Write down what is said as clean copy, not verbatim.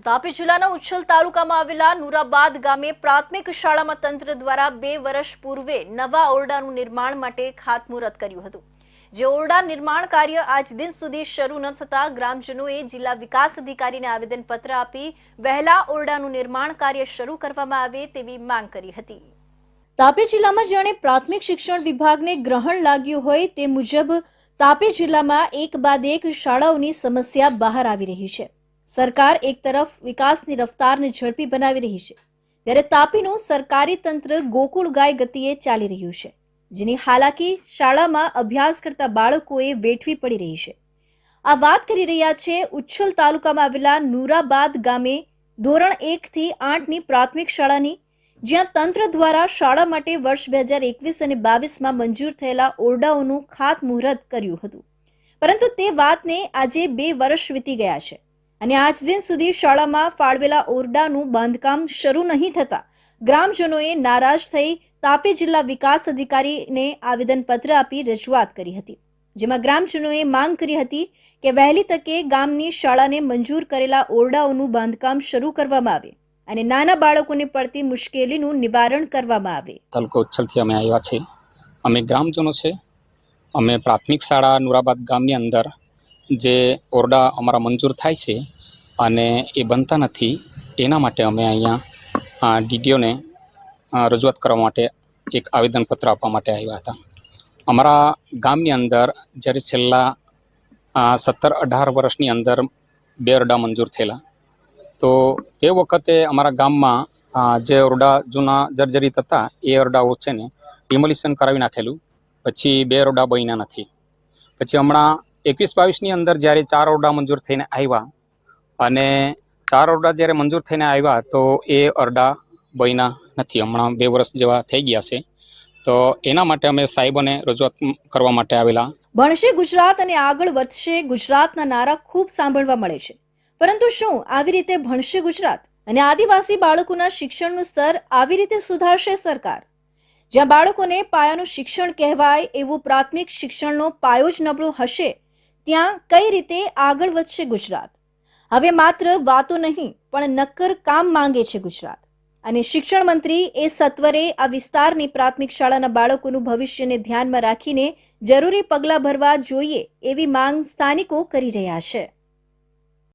તાપી જિલ્લાના ઉચ્છલ તાલુકામાં આવેલા નુરાબાદ ગામે પ્રાથમિક શાળામાં તંત્ર દ્વારા 2 વર્ષ પૂર્વે નવા ઓરડાનું નિર્માણ માટે ખાતમુહૂર્ત કર્યું હતું, જે ઓરડા નિર્માણ કાર્ય આજ દિન સુધી શરૂ ન થતા ગ્રામજનોએ જિલ્લા વિકાસ અધિકારીને આવેદનપત્ર આપી વહેલા ઓરડાનું નિર્માણ કાર્ય શરૂ કરવામાં આવે તેવી માંગ કરી હતી। તાપી જિલ્લામાં જાણે પ્રાથમિક શિક્ષણ વિભાગને ગ્રહણ લાગ્યું હોય તે મુજબ તાપી જિલ્લામાં એક બાદ એક શાળાઓની સમસ્યા બહાર આવી રહી છે। સરકાર એક તરફ વિકાસની રફતારને ઝડપી બનાવી રહી છે, ત્યારે તાપીનું સરકારી તંત્ર ગોકુળ ગાય ગતિએ ચાલી રહ્યું છે, જેની હાલાકી શાળામાં અભ્યાસ કરતા બાળકોએ વેઠવી પડી રહી છે। આ વાત કરી રહ્યા છે ઉચ્છલ તાલુકામાં આવેલા નુરાબાદ ગામે ધોરણ 1 થી 8ની પ્રાથમિક શાળાની, જ્યાં તંત્ર દ્વારા શાળા માટે વર્ષ 2021 અને 22માં મંજૂર થયેલા ઓરડાઓનું ખાતમુહૂર્ત કર્યું હતું, પરંતુ તે વાતને આજે 2 વર્ષ વીતી ગયા છે અને આજ દિન સુધી શાળામાં ફાળવેલા ઓરડાનું બાંધકામ શરૂ નહીં થતા ગ્રામજનોએ નારાજ થઈ તાપી જિલ્લા વિકાસ અધિકારીને આવેદનપત્ર આપી રજૂઆત કરી હતી, જેમાં ગ્રામજનોએ માંગ કરી હતી કે વહેલી તકે ગામની શાળાને મંજૂર કરેલા ઓરડાઓનું બાંધકામ શરૂ કરવામાં આવે અને નાના બાળકોને પડતી મુશ્કેલીનું નિવારણ કરવામાં આવે। તાલુકા ઉચ્છલથી અમે આવ્યા છે। અમે ગ્રામજનો છે। અમે પ્રાથમિક શાળા નુરાબાદ ગામની અંદર જે ઓરડા અમારા મંજૂર થાય છે અને એ બનતા નથી, એના માટે અમે અહીંયા ડીડીઓને રજૂઆત કરવા માટે એક આવેદનપત્ર આપવા માટે આવ્યા હતા। અમારા ગામની અંદર જ્યારે છેલ્લા 17-18 વર્ષની અંદર 2 ઓરડા મંજૂર થયેલા, તો તે વખતે અમારા ગામમાં જે ઓરડા જૂના જર્જરિત હતા એ ઓરડાઓ છે ને ડિમોલિશન કરાવી નાખેલું, પછી 2 ઓરડા બન્યા નથી। પછી હમણાં 21-22ની અંદર જ્યારે 4 ઓરડા મંજૂર થઈને આવ્યા અને 4 ઓરડા જ્યારે મંજૂર થઈને આવ્યા તો એ ઓરડા બન્યા નથી। હમણાં 2 વર્ષ જેવા થઈ ગયા છે, તો એના માટે અમે સાહેબોને રજૂઆત કરવા માટે આવેલા। ભણશે ગુજરાત અને આગળ વધશે ગુજરાતના નારા ખૂબ સાંભળવા મળે છે, પરંતુ શું આવી રીતે ભણશે ગુજરાત અને આદિવાસી બાળકોના શિક્ષણનું સ્તર આવી રીતે સુધારશે સરકાર? જ્યાં બાળકોને પાયાનું શિક્ષણ કહેવાય એવું પ્રાથમિક શિક્ષણનો પાયો જ નબળો હશે, ત્યાં કઈ રીતે આગળ વધશે ગુજરાત? હવે માત્ર વાતો નહીં પણ નક્કર કામ માંગે છે ગુજરાત, અને શિક્ષણ મંત્રી એ સત્વરે આ વિસ્તારની પ્રાથમિક શાળાના બાળકોનું ભવિષ્યને ધ્યાનમાં રાખીને જરૂરી પગલાં ભરવા જોઈએ એવી માંગ સ્થાનિકો કરી રહ્યા છે।